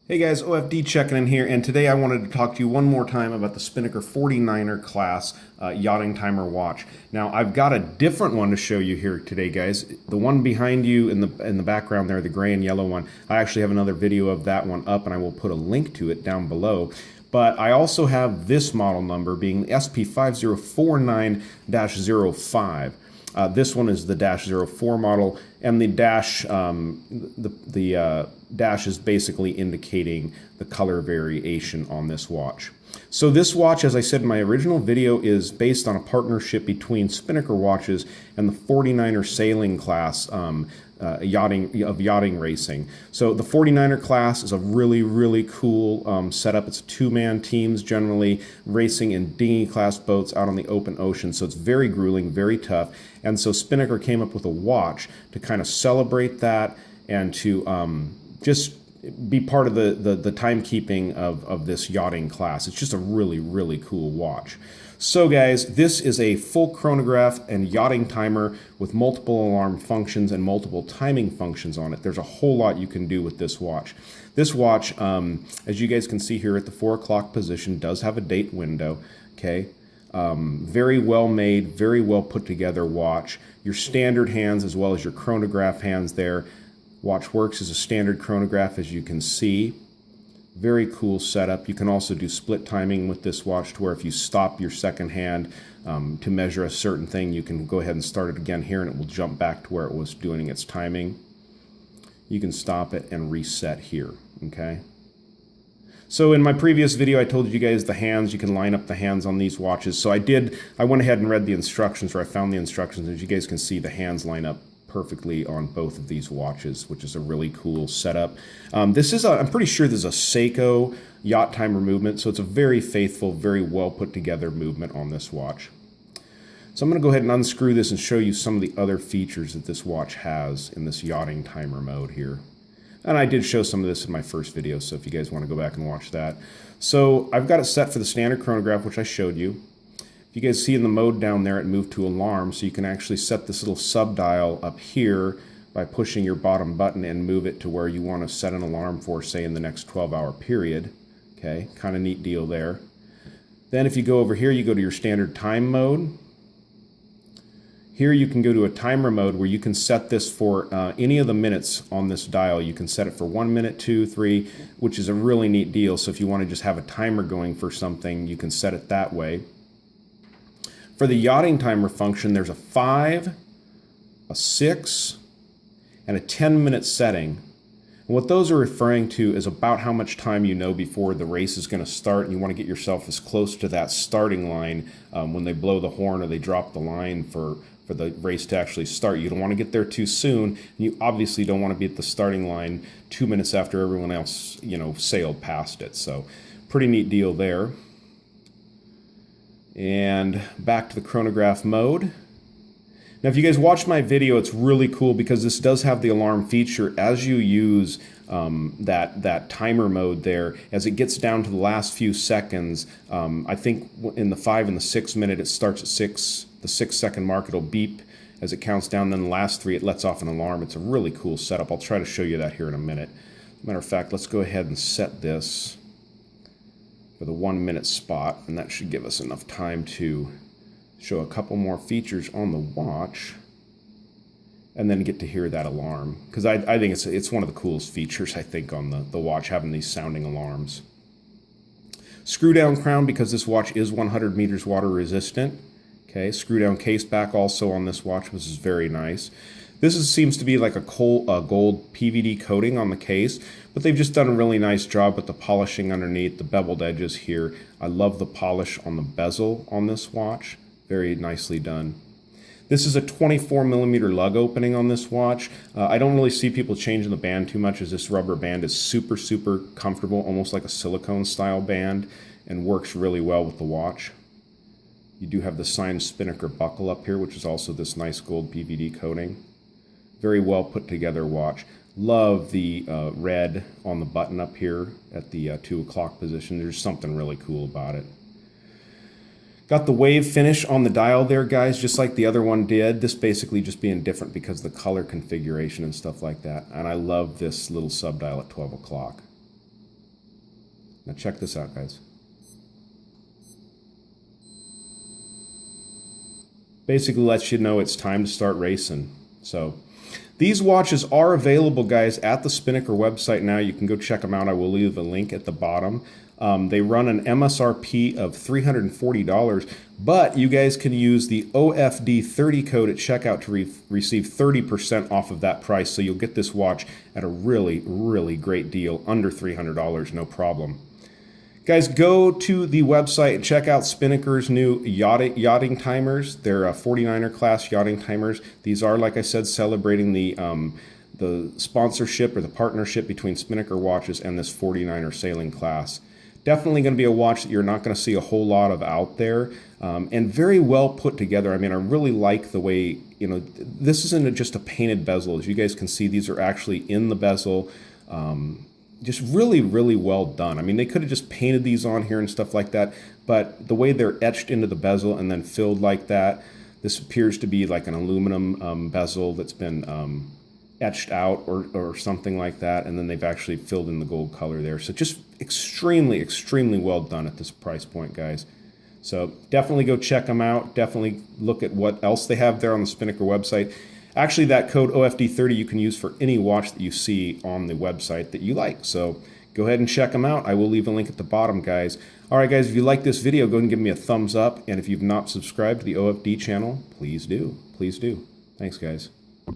Hey guys, OFD checking in here, and today I wanted to talk to you one more time about the Spinnaker 49er class yachting timer watch. Now I've got a different one to show you here today, guys. The one behind you in the background there, the gray and yellow one, I actually have another video of that one up, and I will put a link to it down below. But I also have this model number being the SP5049-05. This one is the -04 model, and the dash dash is basically indicating the color variation on this watch. So this watch, as I said in my original video, is based on a partnership between Spinnaker watches and the 49er sailing class yachting racing. So the 49er class is a really cool setup. It's two-man teams generally racing in dinghy class boats out on the open ocean. So it's very grueling, very tough. And so Spinnaker came up with a watch to kind of celebrate that and to just be part of the timekeeping of this yachting class. It's just a really cool watch. So guys, this is a full chronograph and yachting timer with multiple alarm functions and multiple timing functions on it. There's a whole lot you can do with this watch. This watch, as you guys can see here at the 4 o'clock position, does have a date window, okay? Very well made, very well put together watch. Your standard hands as well as your chronograph hands there. Watch works as a standard chronograph, as you can see. Very cool setup. You can also do split timing with this watch, to where if you stop your second hand to measure a certain thing, you can go ahead and start it again here and it will jump back to where it was doing its timing. You can stop it and reset here, okay? So in my previous video, I told you guys the hands, you can line up the hands on these watches. So I went ahead and read the instructions, or I found the instructions. As you guys can see, the hands line up perfectly on both of these watches, which is a really cool setup. I'm pretty sure this is a Seiko yacht timer movement, so it's a very faithful, very well put together movement on this watch. So I'm going to go ahead and unscrew this and show you some of the other features that this watch has in this yachting timer mode here. And I did show some of this in my first video, so if you guys want to go back and watch that. So I've got it set for the standard chronograph, which I showed you. You guys see in the mode down there, it moved to alarm, so you can actually set this little sub dial up here by pushing your bottom button and move it to where you want to set an alarm for, say, in the next 12-hour period. Okay, kind of neat deal there. Then if you go over here, you go to your standard time mode. Here you can go to a timer mode where you can set this for any of the minutes on this dial. You can set it for 1 minute, 2, 3, which is a really neat deal. So if you want to just have a timer going for something, you can set it that way. For the yachting timer function, there's a 5, a 6, and a 10-minute setting. And what those are referring to is about how much time you know before the race is going to start, and you want to get yourself as close to that starting line when they blow the horn or they drop the line for the race to actually start. You don't want to get there too soon, and you obviously don't want to be at the starting line 2 minutes after everyone else, sailed past it. So pretty neat deal there. And back to the chronograph mode. Now, if you guys watch my video, it's really cool because this does have the alarm feature as you use that timer mode there. As it gets down to the last few seconds, I think in the 5 and the 6 minute, it starts at 6. The 6-second mark, it'll beep as it counts down. Then the last 3, it lets off an alarm. It's a really cool setup. I'll try to show you that here in a minute. Matter of fact, let's go ahead and set this for the 1 minute spot, and that should give us enough time to show a couple more features on the watch and then get to hear that alarm, because I think it's one of the coolest features, I think, on the watch, having these sounding alarms. Screw down crown, because this watch is 100 meters water resistant. Okay, screw down case back also on this watch, which is very nice. Seems to be like a gold PVD coating on the case, but they've just done a really nice job with the polishing underneath, the beveled edges here. I love the polish on the bezel on this watch. Very nicely done. This is a 24mm lug opening on this watch. I don't really see people changing the band too much, as this rubber band is super comfortable, almost like a silicone style band, and works really well with the watch. You do have the signed Spinnaker buckle up here, which is also this nice gold PVD coating. Very well put together watch. Love the red on the button up here at the 2 o'clock position. There's something really cool about it. Got the wave finish on the dial there, guys, just like the other one did. This basically just being different because of the color configuration and stuff like that. And I love this little sub dial at 12 o'clock. Now check this out, guys. Basically lets you know it's time to start racing. So these watches are available, guys, at the Spinnaker website now. You can go check them out. I will leave a link at the bottom. They run an MSRP of $340, but you guys can use the OFD30 code at checkout to receive 30% off of that price. So you'll get this watch at a really, really great deal, under $300, no problem. Guys, go to the website and check out Spinnaker's new yachting timers. They're 49er class yachting timers. These are, like I said, celebrating the sponsorship or the partnership between Spinnaker watches and this 49er sailing class. Definitely going to be a watch that you're not going to see a whole lot of out there, and very well put together. I mean, I really like the way, you know, this isn't just a painted bezel. As you guys can see, these are actually in the bezel. Just really, really well done. I mean, they could have just painted these on here and stuff like that, but the way they're etched into the bezel and then filled like that, this appears to be like an aluminum bezel that's been etched out or something like that, and then they've actually filled in the gold color there. So just extremely, extremely well done at this price point, guys. So definitely go check them out. Definitely look at what else they have there on the Spinnaker website. Actually, that code OFD30 you can use for any watch that you see on the website that you like. So go ahead and check them out. I will leave a link at the bottom, guys. All right, guys, if you like this video, go ahead and give me a thumbs up. And if you've not subscribed to the OFD channel, please do. Please do. Thanks, guys.